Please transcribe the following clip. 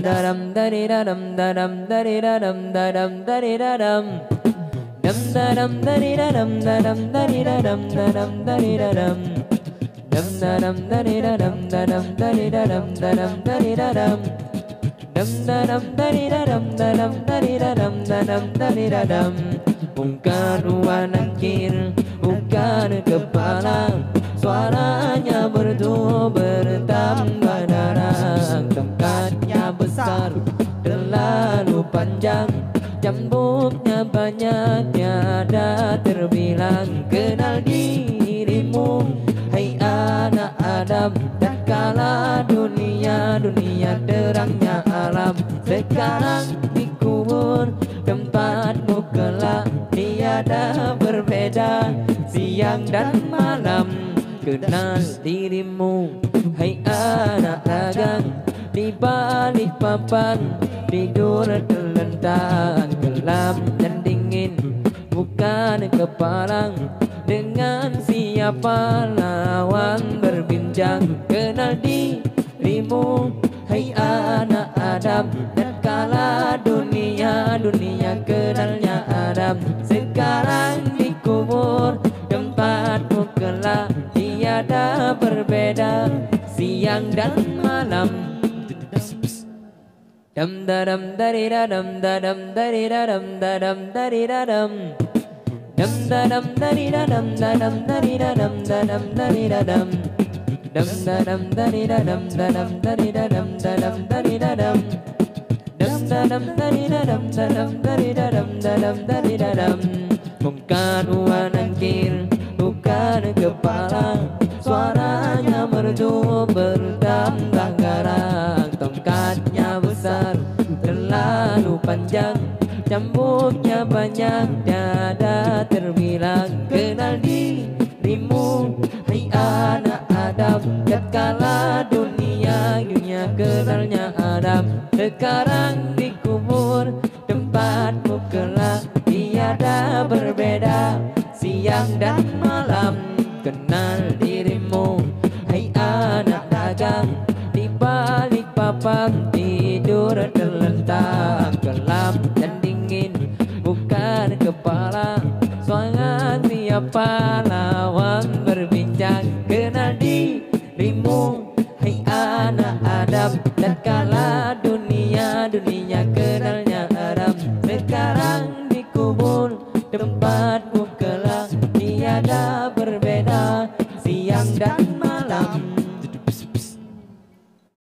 daram dari daram daram dari daram daram dari daram dam daram dari daram daram dari daram daram dari daram dam daram dari daram daram dari daram daram dari daram dam daram dari daram daram dari daram daram dari daram. Bukan wanangkir, bukan kepala, suaranya merdu bertambah darah. Tempatnya besar, terlalu panjang, cambuknya banyak, tiada terbilang. Kenal dirimu, hai anak Adam, dan kala dunia terangnya alam. Sekarang dikubur tempatmu kelak, tiada berbeda siang dan malam. Kenal dirimu, hai anak dagang, di balik papan tidur terlentang. Gelap dan dingin, bukan kepalang, dengan siapa lawan berbincang. Kenal dirimu, hai anak Adam, dan kala dunia kenalnya Adam. Sekarang dikubur tempatmu kelak, tiada berbeda siang dan malam. Dam daram dari daram daram dari daram daram dari daram dam daram dari daram daram dari daram daram dari daram dam daram dari daram daram dari daram daram dari daram dam daram dari daram daram dari daram daram dari daram. Bukan wanangkir, bukan kepala, suaranya merdu bertambah garang. Tongkatnya besar, terlalu panjang, cambuknya banyak, tiada terbilang. Kenal dirimu, hai anak Adam, tatkala dunia kenalnya Adam. Sekarang dikubur tempatmu kelak, tiada berbeda siang dan malam. Kenal dirimu, hai anak dagang, di balik papan tidur terlentang. Gelap dan dingin, bukan kepala, suara siapa lawan berbincang. Kenal dirimu, hai anak Adam, dan kala